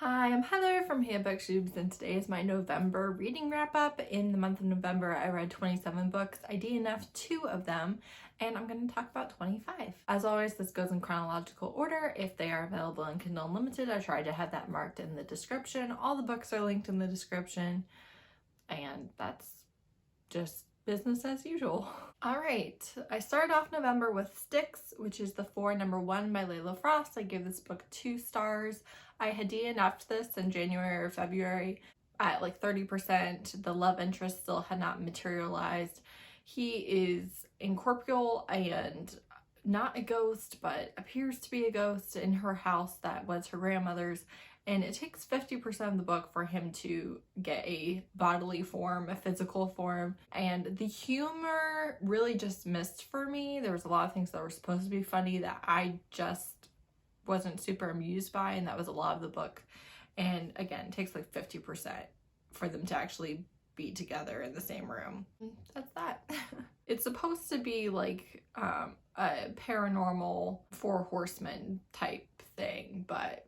Hi, I'm Heather from Hey Booktubes, and today is my November reading wrap-up. In the month of November, I read 27 books. I DNF'd 2 of them, and I'm going to talk about 25. As always, this goes in chronological order. If they are available in Kindle Unlimited, I tried to have that marked in the description. All the books are linked in the description, and that's just business as usual. All right, I started off November with Styx, which is the #1 by Layla Frost. I gave this book 2 stars. I had DNF'd this in January or February at like 30%. The love interest still had not materialized. He is incorporeal and not a ghost, but appears to be a ghost in her house that was her grandmother's. And it takes 50% of the book for him to get a bodily form, a physical form. And the humor really just missed for me. There was a lot of things that were supposed to be funny that I just wasn't super amused by, and that was a lot of the book. And again, it takes like 50% for them to actually be together in the same room. That's that. It's supposed to be like a paranormal 4 horsemen type thing, but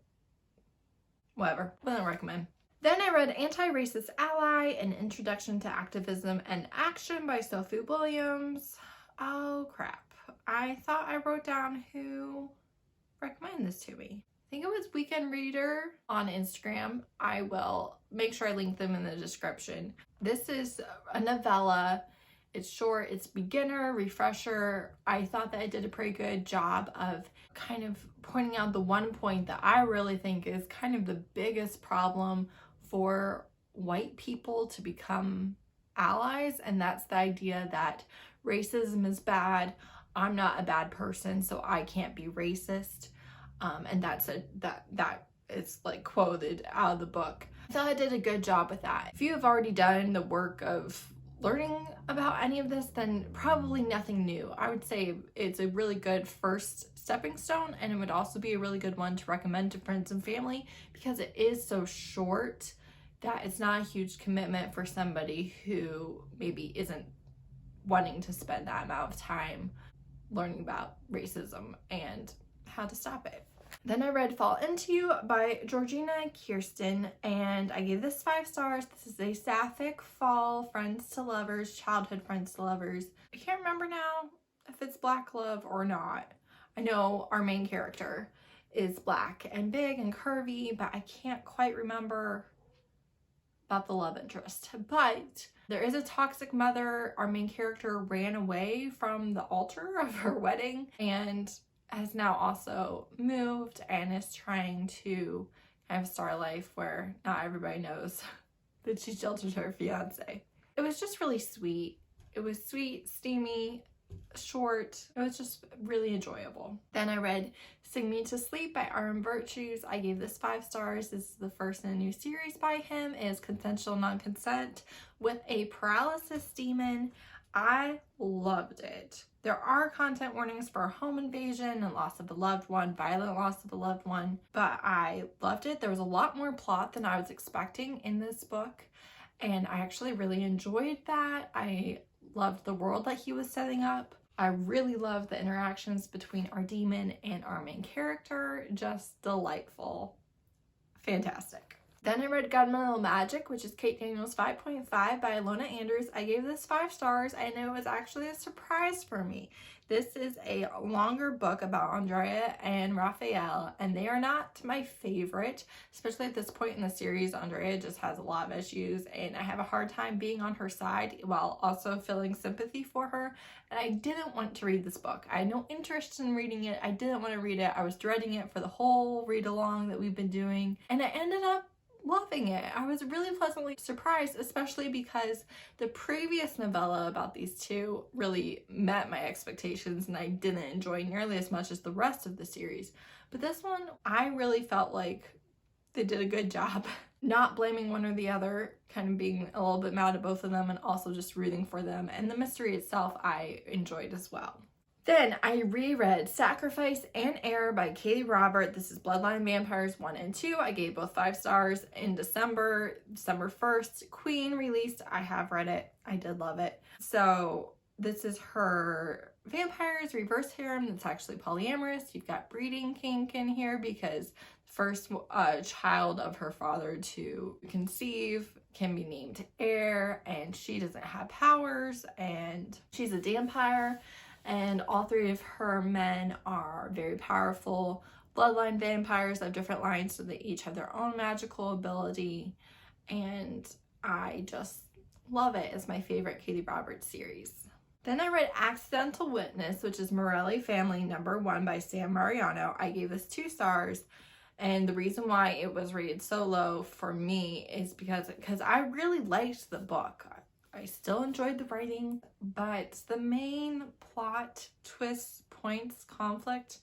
whatever, wouldn't recommend. Then I read Anti-Racist Ally, An Introduction to Activism and Action by Sophie Williams. Oh crap. I thought I wrote down who recommended this to me. I think it was Weekend Reader on Instagram. I will make sure I link them in the description. This is a novella. It's short, it's beginner, refresher. I thought that I did a pretty good job of kind of pointing out the one point that I really think is kind of the biggest problem for white people to become allies, and that's the idea that racism is bad. I'm not a bad person, so I can't be racist. And that is like quoted out of the book. I thought I did a good job with that. If you have already done the work of learning about any of this, then probably nothing new. I would say it's a really good first stepping stone, and it would also be a really good one to recommend to friends and family because it is so short that it's not a huge commitment for somebody who maybe isn't wanting to spend that amount of time learning about racism and how to stop it. Then I read Fall Into You by Georgina Kirsten, and I gave this 5 stars. This is a sapphic fall friends to lovers, childhood friends to lovers. I can't remember now if it's black love or not. I know our main character is black and big and curvy, but I can't quite remember about the love interest. But there is a toxic mother. Our main character ran away from the altar of her wedding and has now also moved and is trying to kind of start a life where not everybody knows that she sheltered her fiance. It was just really sweet. It was sweet, steamy, short. It was just really enjoyable. Then I read Sing Me to Sleep by Arm Virtues. I gave this 5 stars. This is the first in a new series by him. It is consensual non-consent with a paralysis demon. I loved it. There are content warnings for home invasion and loss of a loved one, violent loss of a loved one, but I loved it. There was a lot more plot than I was expecting in this book, and I actually really enjoyed that. I loved the world that he was setting up. I really loved the interactions between our demon and our main character. Just delightful. Fantastic. Then I read Gunmetal Magic, which is Kate Daniels' 5.5 by Ilona Anders. I gave this 5 stars, and it was actually a surprise for me. This is a longer book about Andrea and Raphael, and they are not my favorite, especially at this point in the series. Andrea just has a lot of issues, and I have a hard time being on her side while also feeling sympathy for her, and I didn't want to read this book. I had no interest in reading it. I didn't want to read it. I was dreading it for the whole read-along that we've been doing, and I ended up loving it. I was really pleasantly surprised, especially because the previous novella about these two really met my expectations and I didn't enjoy nearly as much as the rest of the series. But this one, I really felt like they did a good job not blaming one or the other, kind of being a little bit mad at both of them and also just rooting for them. And the mystery itself I enjoyed as well. Then I reread Sacrifice and Heir by Katie Robert. This is Bloodline Vampires 1 and 2. I gave both 5 stars in December 1st. Queen released. I have read it. I did love it. So this is her vampires reverse harem that's actually polyamorous. You've got breeding kink in here because the first child of her father to conceive, can be named Heir, and she doesn't have powers, and she's a vampire, and all three of her men are very powerful bloodline vampires of different lines, so they each have their own magical ability, and I just love it. It's my favorite Katee Roberts series. Then I read Accidental Witness, which is Morelli Family #1 by Sam Mariano. I gave this 2 stars, and the reason why it was rated so low for me is because I really liked the book. I still enjoyed the writing, but the main plot twist, points, conflict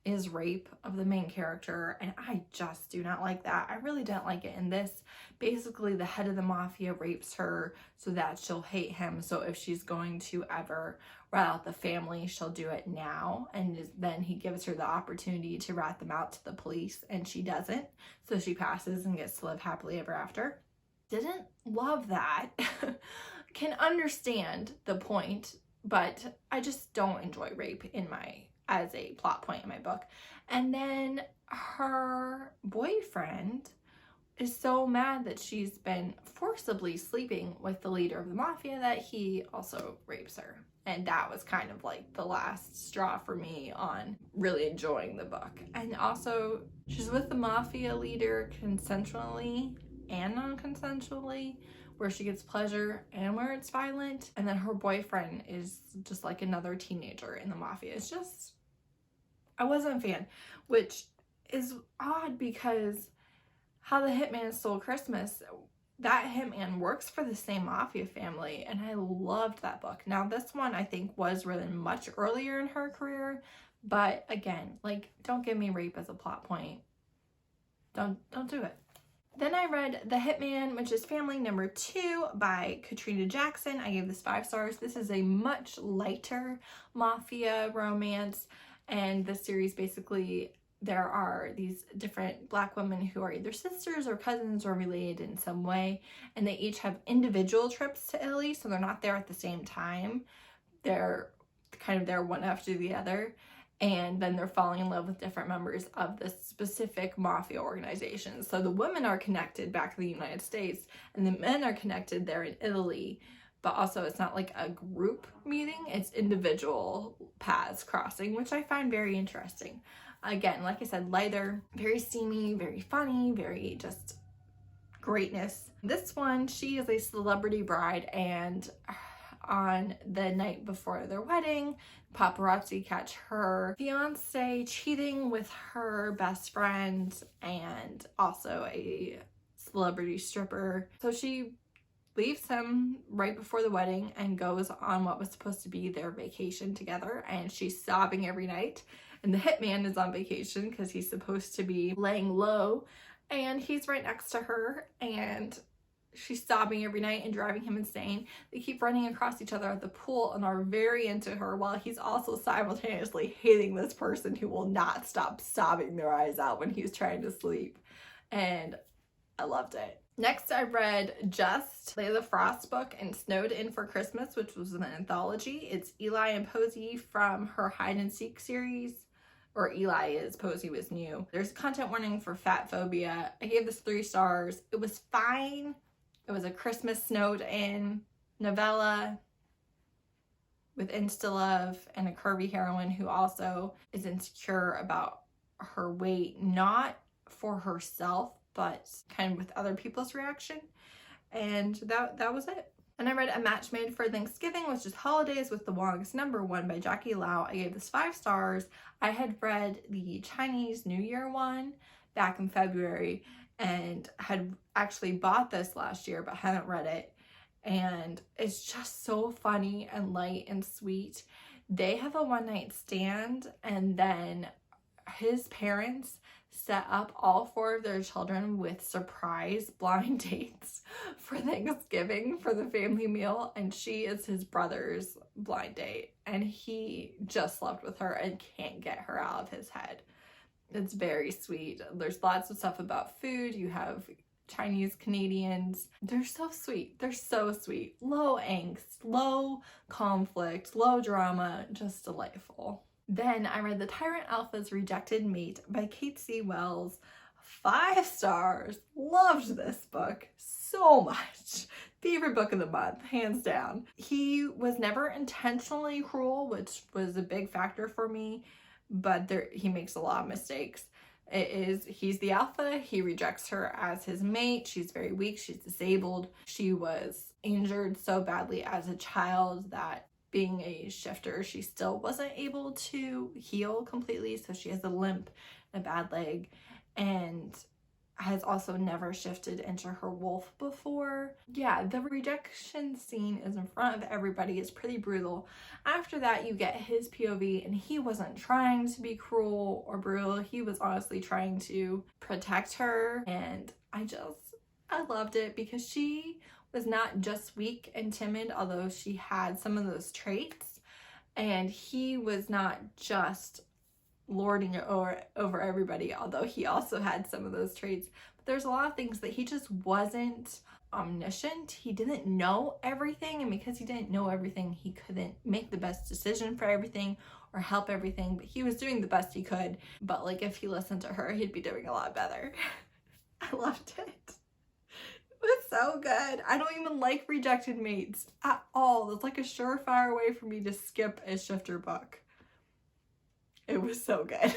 is rape of the main character, and I just do not like that. I really didn't like it in this. Basically, the head of the mafia rapes her so that she'll hate him, so if she's going to ever rat out the family, she'll do it now, and then he gives her the opportunity to rat them out to the police, and she doesn't, so she passes and gets to live happily ever after. Didn't love that. Can understand the point, but I just don't enjoy rape as a plot point in my book. And then her boyfriend is so mad that she's been forcibly sleeping with the leader of the mafia that he also rapes her. And that was kind of like the last straw for me on really enjoying the book. And also, she's with the mafia leader consensually and non-consensually, where she gets pleasure and where it's violent. And then her boyfriend is just like another teenager in the mafia. It's just, I wasn't a fan, which is odd because How the Hitman Stole Christmas, that hitman works for the same mafia family, and I loved that book. Now this one I think was written much earlier in her career, but again, like, don't give me rape as a plot point. Don't do it. Then I read The Hitman, which is Family #2 by Katrina Jackson. I gave this 5 stars. This is a much lighter mafia romance, and the series basically, there are these different Black women who are either sisters or cousins or related in some way, and they each have individual trips to Italy, so they're not there at the same time. They're kind of there one after the other, and then they're falling in love with different members of the specific mafia organization. So the women are connected back in the United States, and the men are connected there in Italy, but also it's not like a group meeting, it's individual paths crossing, which I find very interesting. Again, like I said, lighter, very steamy, very funny, very just greatness. This one, she is a celebrity bride, and on the night before their wedding, paparazzi catch her fiance cheating with her best friend and also a celebrity stripper. So she leaves him right before the wedding and goes on what was supposed to be their vacation together, and she's sobbing every night. And the hitman is on vacation because he's supposed to be laying low, and he's right next to her, and she's sobbing every night and driving him insane. They keep running across each other at the pool and are very into her, while he's also simultaneously hating this person who will not stop sobbing their eyes out when he's trying to sleep. And I loved it. Next, I read Just, Layla Frost's book, and Snowed In for Christmas, which was an anthology. It's Eli and Posey from her Hide and Seek series, or Eli is, Posey was new. There's a content warning for fat phobia. I gave this 3 stars. It was fine. It was a Christmas snowed in novella with insta-love and a curvy heroine who also is insecure about her weight, not for herself, but kind of with other people's reaction. And that was it. And I read A Match Made for Thanksgiving, which is Holidays with the Wongs #1 by Jackie Lau. I gave this 5 stars. I had read the Chinese New Year one back in February and had actually bought this last year but hadn't read it. And it's just so funny and light and sweet. They have a one-night stand, and then his parents set up all 4 of their children with surprise blind dates for Thanksgiving for the family meal, and she is his brother's blind date, and he just slept with her and can't get her out of his head. It's very sweet. There's lots of stuff about food. You have Chinese Canadians. They're so sweet. They're so sweet. Low angst, low conflict, low drama, just delightful. Then I read The Tyrant Alpha's Rejected Mate by Kate C. Wells, 5 stars. Loved this book so much. Favorite book of the month, hands down. He was never intentionally cruel, which was a big factor for me, but he makes a lot of mistakes. He's the alpha. He rejects her as his mate. She's very weak. She's disabled. She was injured so badly as a child that being a shifter, she still wasn't able to heal completely. So she has a limp, a bad leg, and has also never shifted into her wolf before. Yeah, the rejection scene is in front of everybody. It's pretty brutal. After that, you get his POV, and he wasn't trying to be cruel or brutal. He was honestly trying to protect her, and I loved it because she was not just weak and timid, although she had some of those traits, and he was not just lording it over everybody, although he also had some of those traits. But there's a lot of things that he just wasn't omniscient. He didn't know everything, and because he didn't know everything, he couldn't make the best decision for everything or help everything, but he was doing the best he could. But like, if he listened to her, he'd be doing a lot better. I loved it. It was so good. I don't even like rejected mates at all. It's like a surefire way for me to skip a shifter book. It was so good.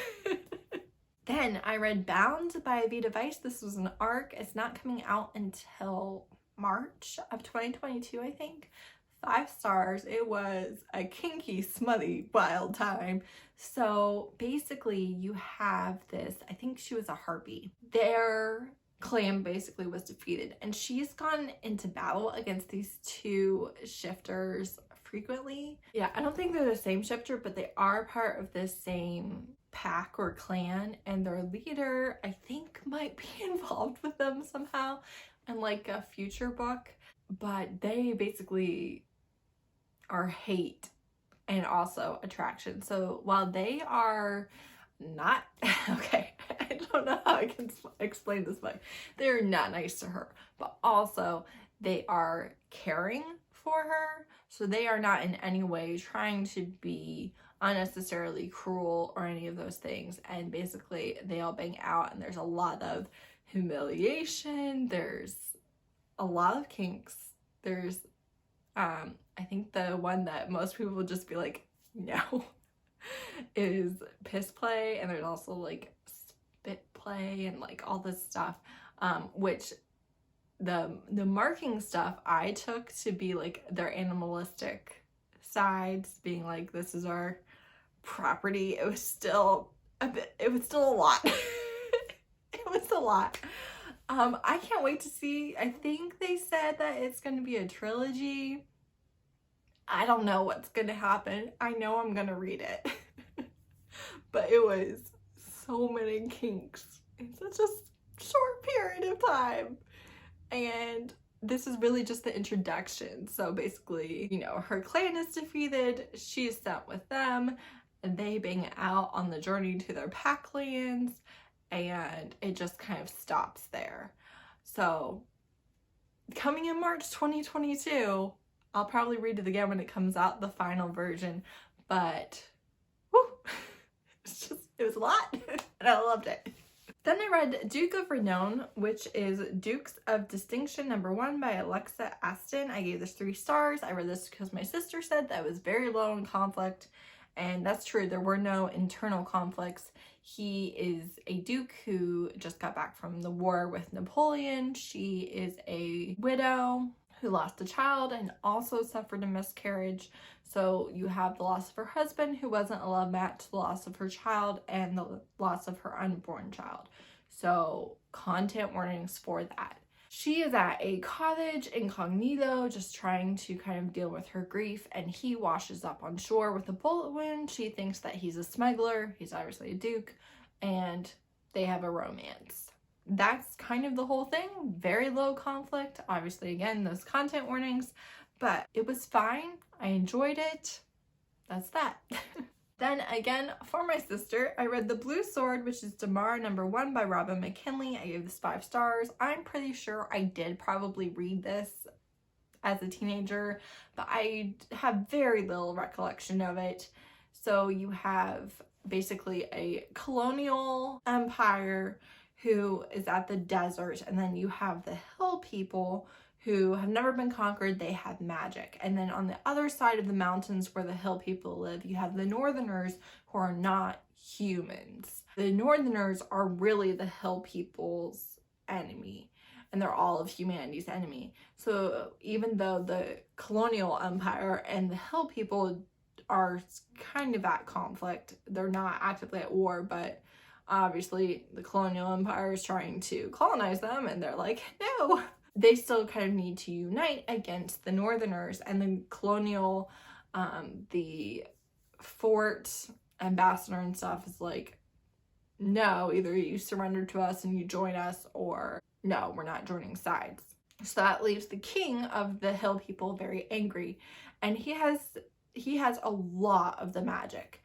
Then I read Bound by Vita Weiss. This was an arc. It's not coming out until March of 2022, I think. 5 stars. It was a kinky, smutty, wild time. So basically you have this, I think she was a harpy. Their clan basically was defeated, and she's gone into battle against these 2 shifters frequently. Yeah, I don't think they're the same shifter, but they are part of the same pack or clan, and their leader, I think, might be involved with them somehow in like a future book. But they basically are hate and also attraction. So while they are not okay, I don't know how I can explain this book. They're not nice to her, but also they are caring for her. So they are not in any way trying to be unnecessarily cruel or any of those things. And basically they all bang out, and there's a lot of humiliation. There's a lot of kinks. There's I think the one that most people will just be like, no, is piss play. And there's also like spit play and like all this stuff, which the marking stuff I took to be like their animalistic sides, being like, this is our property. It was still a lot. It was a lot. I can't wait to see. I think they said that it's going to be a trilogy. I don't know what's going to happen. I know I'm going to read it. But it was so many kinks in such a short period of time. And this is really just the introduction. So basically, you know, her clan is defeated. She's sent with them. And they bang out on the journey to their pack lands. And it just kind of stops there. So coming in March 2022, I'll probably read it again when it comes out, the final version. But whew, it was a lot. And I loved it. Then I read Duke of Renown, which is Dukes of Distinction #1 by Alexa Aston. I gave this 3 stars. I read this because my sister said that it was very low in conflict. And that's true. There were no internal conflicts. He is a duke who just got back from the war with Napoleon. She is a widow who lost a child and also suffered a miscarriage. So you have the loss of her husband, who wasn't a love match, the loss of her child, and the loss of her unborn child. So content warnings for that. She is at a cottage incognito, just trying to kind of deal with her grief, and he washes up on shore with a bullet wound. She thinks that he's a smuggler. He's obviously a duke, and they have a romance. That's kind of the whole thing. Very low conflict. Obviously, again, those content warnings, but it was fine. I enjoyed it. That's that. Then again, for my sister, I read The Blue Sword, which is Damar #1 by Robin McKinley. I gave this 5 stars. I'm pretty sure I did probably read this as a teenager, but I have very little recollection of it. So you have basically a colonial empire who is at the desert, and then you have the hill people who have never been conquered. They have magic. And then on the other side of the mountains where the hill people live, you have the northerners who are not humans. The northerners are really the hill people's enemy, and they're all of humanity's enemy. So even though the colonial empire and the hill people are kind of at conflict, they're not actively at war, but obviously the colonial empire is trying to colonize them, and they're like, no. They still kind of need to unite against the northerners, and the colonial, the fort ambassador and stuff is like, no, either you surrender to us and you join us, or no, we're not joining sides. So that leaves the king of the hill people very angry, and he has a lot of the magic.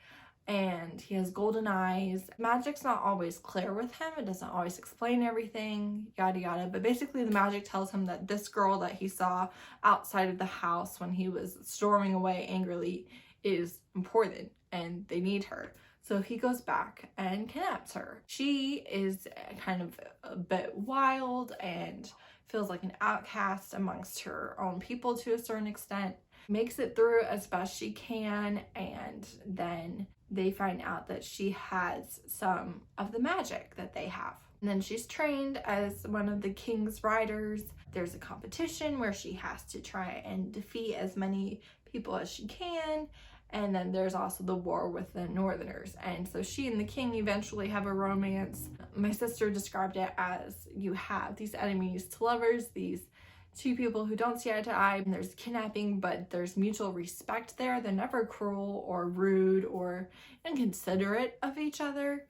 And he has golden eyes. Magic's not always clear with him. It doesn't always explain everything, yada yada. But basically the magic tells him that this girl that he saw outside of the house when he was storming away angrily is important and they need her. So he goes back and kidnaps her. She is kind of a bit wild and feels like an outcast amongst her own people to a certain extent. Makes it through as best she can, and then they find out that she has some of the magic that they have. And then she's trained as one of the king's riders. There's a competition where she has to try and defeat as many people as she can. And then there's also the war with the northerners. And so she and the king eventually have a romance. My sister described it as you have these enemies to lovers, these two people who don't see eye to eye, and there's kidnapping, but there's mutual respect there. They're never cruel or rude or inconsiderate of each other.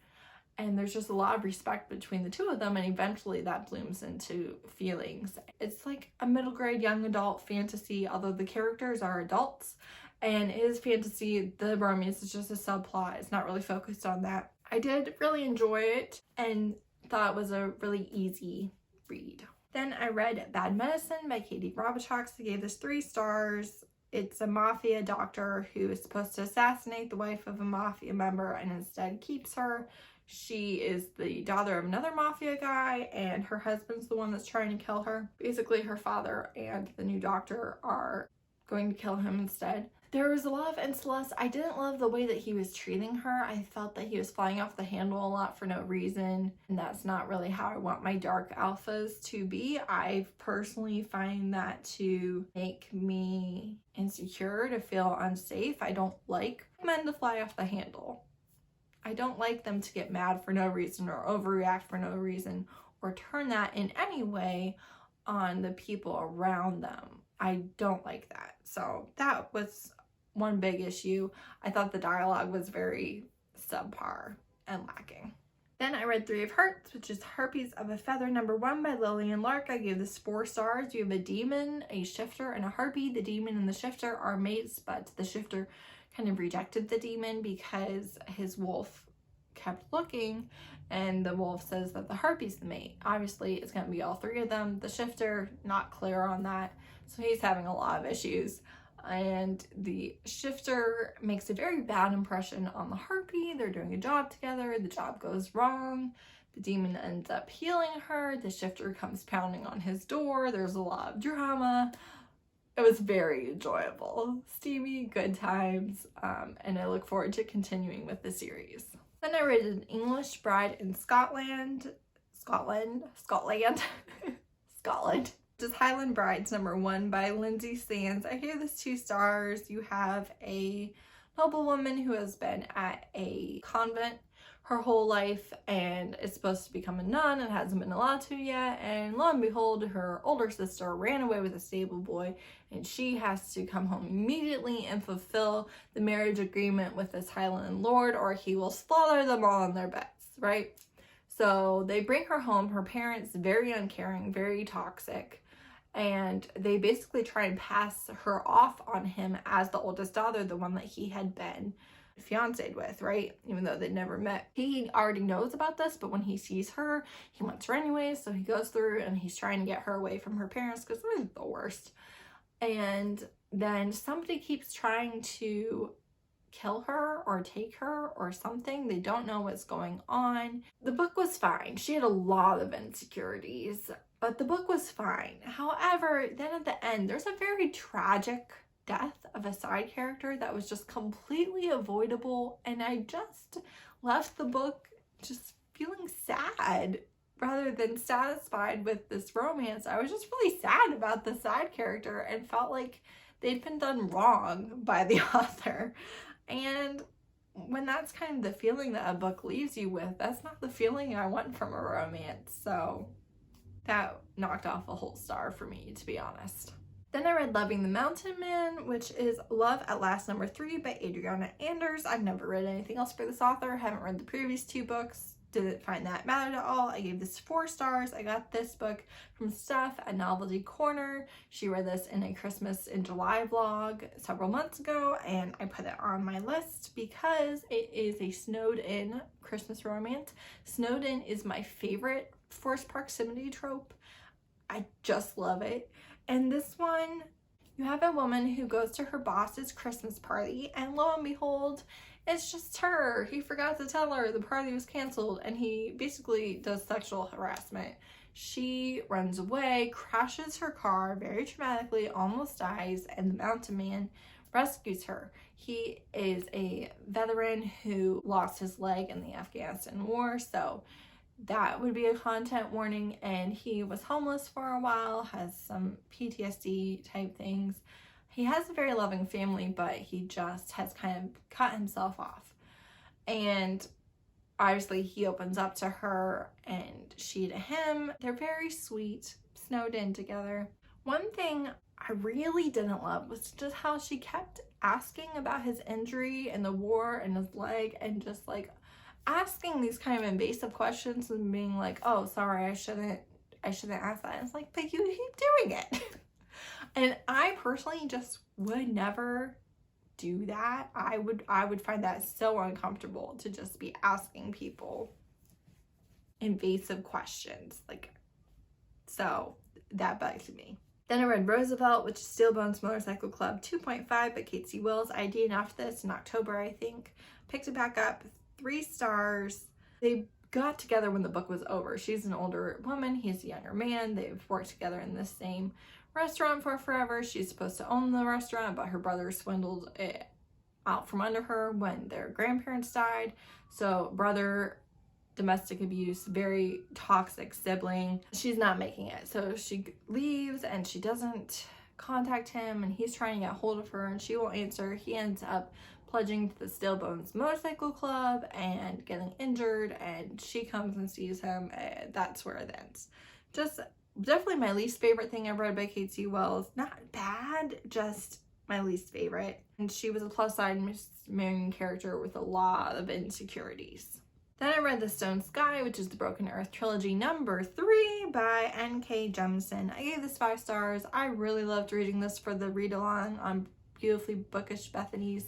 And there's just a lot of respect between the two of them, and eventually that blooms into feelings. It's like a middle grade young adult fantasy, although the characters are adults. And it is fantasy. The romance is just a subplot. It's not really focused on that. I did really enjoy it and thought it was a really easy read. Then I read Bad Medicine by Katee Robichaux. I gave this 3 stars. It's a mafia doctor who is supposed to assassinate the wife of a mafia member and instead keeps her. She is the daughter of another mafia guy, and her husband's the one that's trying to kill her. Basically, her father and the new doctor are going to kill him instead. There was a lot of insolence. I didn't love the way that he was treating her. I felt that he was flying off the handle a lot for no reason, and that's not really how I want my dark alphas to be. I personally find that to make me insecure, to feel unsafe. I don't like men to fly off the handle. I don't like them to get mad for no reason or overreact for no reason or turn that in any way on the people around them. I don't like that. So that was one big issue. I thought the dialogue was very subpar and lacking. Then I read 3 of Hearts, which is Harpies of a Feather #1 by Lillian Lark. I gave this 4 stars. You have a demon, a shifter, and a harpy. The demon and the shifter are mates, but the shifter kind of rejected the demon because his wolf kept looking, and the wolf says that the harpy's the mate. Obviously, it's going to be all 3 of them. The shifter, not clear on that, so he's having a lot of issues. And the shifter makes a very bad impression on the harpy. They're doing a job together. The job goes wrong. The demon ends up healing her. The shifter comes pounding on his door. There's a lot of drama. It was very enjoyable. Steamy, good times. And I look forward to continuing with the series. Then I read An English Bride in Scotland. Just Highland Brides #1 by Lindsay Sands. I gave this 2 stars. You have a noblewoman who has been at a convent her whole life and is supposed to become a nun and hasn't been allowed to yet. And lo and behold, her older sister ran away with a stable boy, and she has to come home immediately and fulfill the marriage agreement with this Highland lord, or he will slaughter them all in their beds, right? So they bring her home. Her parents, very uncaring, very toxic. And they basically try and pass her off on him as the oldest daughter, the one that he had been fiancéed with, right? Even though they'd never met. He already knows about this, but when he sees her, he wants her anyways. So he goes through and he's trying to get her away from her parents because they're the worst. And then somebody keeps trying to kill her or take her or something. They don't know what's going on. The book was fine. She had a lot of insecurities, but the book was fine. However, then at the end, there's a very tragic death of a side character that was just completely avoidable, and I just left the book just feeling sad rather than satisfied with this romance. I was just really sad about the side character and felt like they'd been done wrong by the author. And when that's kind of the feeling that a book leaves you with, that's not the feeling I want from a romance. So that knocked off a whole star for me, to be honest. Then I read Loving the Mountain Man, which is Love at Last #3 by Adriana Anders. I've never read anything else for this author. Haven't read the previous 2 books. Didn't find that mattered at all. I gave this 4 stars. I got this book from Stef at Novelty Corner. She read this in a Christmas in July vlog several months ago, and I put it on my list because it is a snowed in Christmas romance. Snowed in is my favorite forced proximity trope. I just love it. And this one, you have a woman who goes to her boss's Christmas party, and lo and behold, it's just her. He forgot to tell her the party was canceled, and he basically does sexual harassment. She runs away, crashes her car very traumatically, almost dies, and the mountain man rescues her. He is a veteran who lost his leg in the Afghanistan war, so that would be a content warning. And he was homeless for a while, has some PTSD type things. He has a very loving family, but he just has kind of cut himself off. And obviously he opens up to her and she to him. They're very sweet, snowed in together. One thing I really didn't love was just how she kept asking about his injury and the war and his leg, and just like asking these kind of invasive questions and being like, oh, sorry, I shouldn't ask that. And it's like, but you keep doing it. And I personally just would never do that. I would find that so uncomfortable to just be asking people invasive questions. Like, so that bugs me. Then I read Roosevelt, which is Steelbones Motorcycle Club 2.5 by Katee Wills. I DNF'd this in October, I think. Picked it back up, 3 stars. They got together when the book was over. She's an older woman, he's a younger man. They've worked together in the same restaurant for forever. She's supposed to own the restaurant, but her brother swindled it out from under her when their grandparents died. So brother, domestic abuse, very toxic sibling. She's not making it. So she leaves and she doesn't contact him, and he's trying to get hold of her and she won't answer. He ends up pledging to the Steelbones Motorcycle Club and getting injured, and she comes and sees him, and that's where it ends. Just definitely my least favorite thing I've read by Katee Wills. Not bad, just my least favorite. And she was a plus side main character with a lot of insecurities. Then I read The Stone Sky, which is the Broken Earth Trilogy #3 by N.K. Jemisin. I gave this 5 stars. I really loved reading this for the read along on Beautifully Bookish Bethany's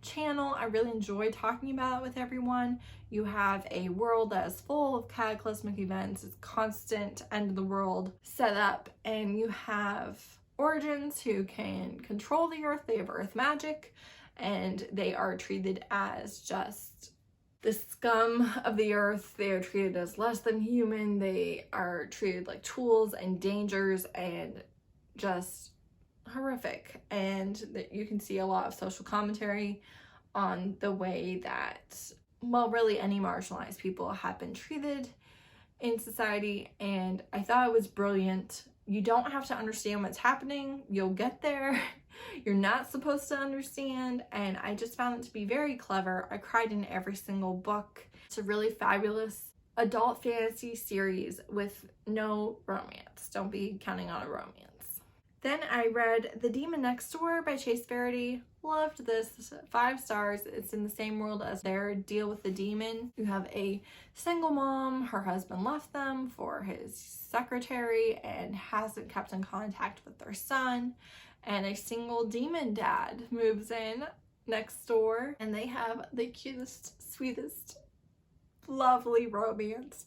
channel. I really enjoyed talking about it with everyone. You have a world that is full of cataclysmic events. It's constant end of the world set up, and you have origins who can control the earth. They have earth magic, and they are treated as just the scum of the earth. They are treated as less than human. They are treated like tools and dangers and just horrific. And that you can see a lot of social commentary on the way that, well, really any marginalized people have been treated in society. And I thought it was brilliant. You don't have to understand what's happening. You'll get there. You're not supposed to understand. And I just found it to be very clever. I cried in every single book. It's a really fabulous adult fantasy series with no romance. Don't be counting on a romance. Then I read The Demon Next Door by Chase Verity. Loved this, 5 stars. It's in the same world as their Deal with the Demon. You have a single mom. Her husband left them for his secretary and hasn't kept in contact with their son. And a single demon dad moves in next door, and they have the cutest, sweetest, lovely romance.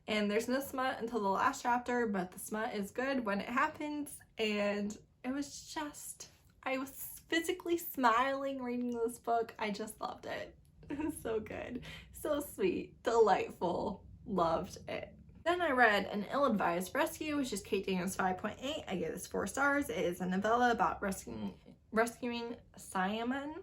And there's no smut until the last chapter, but the smut is good when it happens. And it was just, I was physically smiling reading this book. I just loved it. It was so good. So sweet. Delightful. Loved it. Then I read An Ill-Advised Rescue, which is Kate Daniels' 5.8. I gave this 4 stars. It is a novella about rescuing Simon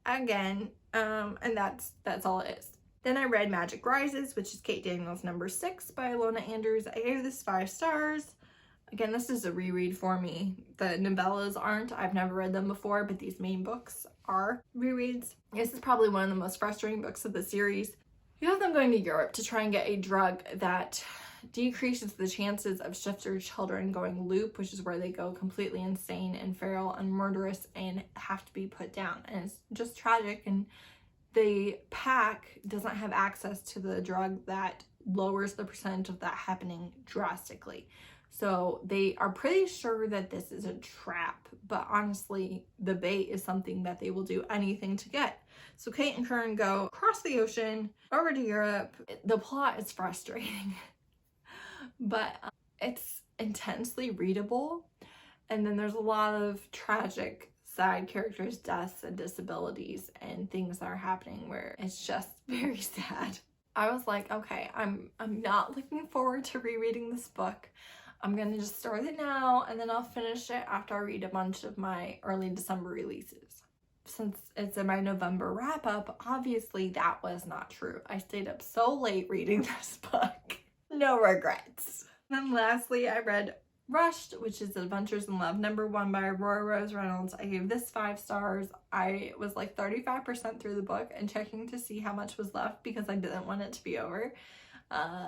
again, and that's all it is. Then I read Magic Rises, which is Kate Daniels' number 6 by Ilona Andrews. I gave this 5 stars. Again, this is a reread for me. The novellas aren't. I've never read them before, but these main books are rereads. This is probably one of the most frustrating books of the series. You have them going to Europe to try and get a drug that decreases the chances of shifter children going loop, which is where they go completely insane and feral and murderous and have to be put down. And it's just tragic, and the pack doesn't have access to the drug that lowers the percentage of that happening drastically. So they are pretty sure that this is a trap, but honestly, the bait is something that they will do anything to get. So Kate and Kern go across the ocean over to Europe. The plot is frustrating, but it's intensely readable. And then there's a lot of tragic side characters, deaths and disabilities and things that are happening where it's just very sad. I was like, okay, I'm not looking forward to rereading this book. I'm gonna just start it now, and then I'll finish it after I read a bunch of my early December releases. Since it's in my November wrap up, obviously that was not true. I stayed up so late reading this book. No regrets. Then lastly, I read Rushed, which is Adventures in Love #1 by Rory Rose Reynolds. I gave this 5 stars. I was like 35% through the book and checking to see how much was left because I didn't want it to be over.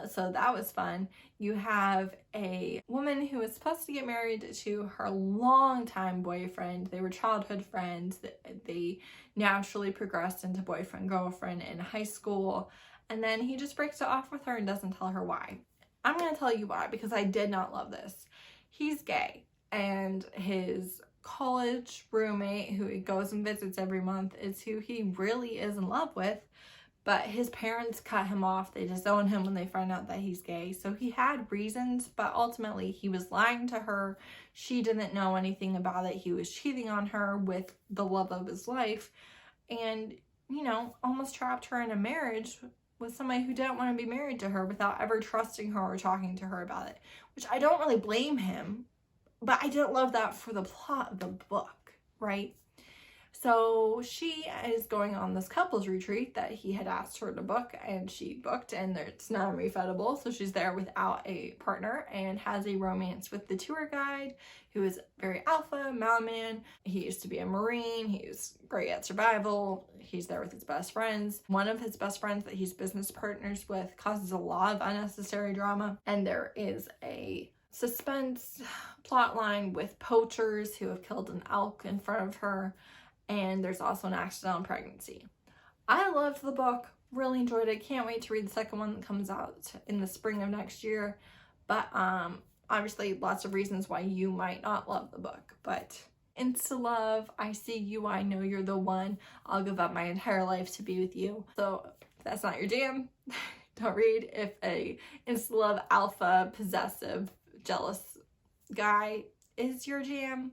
So that was fun. You have a woman who is supposed to get married to her longtime boyfriend. They were childhood friends. They naturally progressed into boyfriend-girlfriend in high school. And then he just breaks it off with her and doesn't tell her why. I'm going to tell you why, because I did not love this. He's gay, and his college roommate, who he goes and visits every month, is who he really is in love with. But his parents cut him off. They disown him when they find out that he's gay. So he had reasons, but ultimately he was lying to her. She didn't know anything about it. He was cheating on her with the love of his life and, you know, almost trapped her in a marriage with somebody who didn't want to be married to her without ever trusting her or talking to her about it, which I don't really blame him, but I didn't love that for the plot of the book, right? So she is going on this couples retreat that he had asked her to book, and she booked, and it's non-refundable. So she's there without a partner and has a romance with the tour guide, who is very alpha, mailman. He used to be a Marine. He's great at survival. He's there with his best friends. One of his best friends that he's business partners with causes a lot of unnecessary drama. And there is a suspense plot line with poachers who have killed an elk in front of her. And there's also an accidental pregnancy. I loved the book, really enjoyed it. Can't wait to read the second one that comes out in the spring of next year. But obviously lots of reasons why you might not love the book. But insta love, I see you, I know you're the one. I'll give up my entire life to be with you. So if that's not your jam, don't read. If a insta love, alpha, possessive, jealous guy is your jam,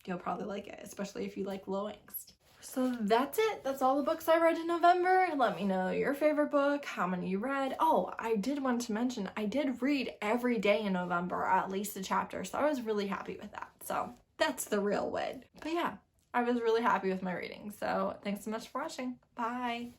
you'll probably like it, especially if you like low angst. So that's it. That's all the books I read in November. Let me know your favorite book, how many you read. Oh, I did want to mention, I did read every day in November, at least a chapter, so I was really happy with that. So that's the real win. But yeah, I was really happy with my reading. So thanks so much for watching. Bye.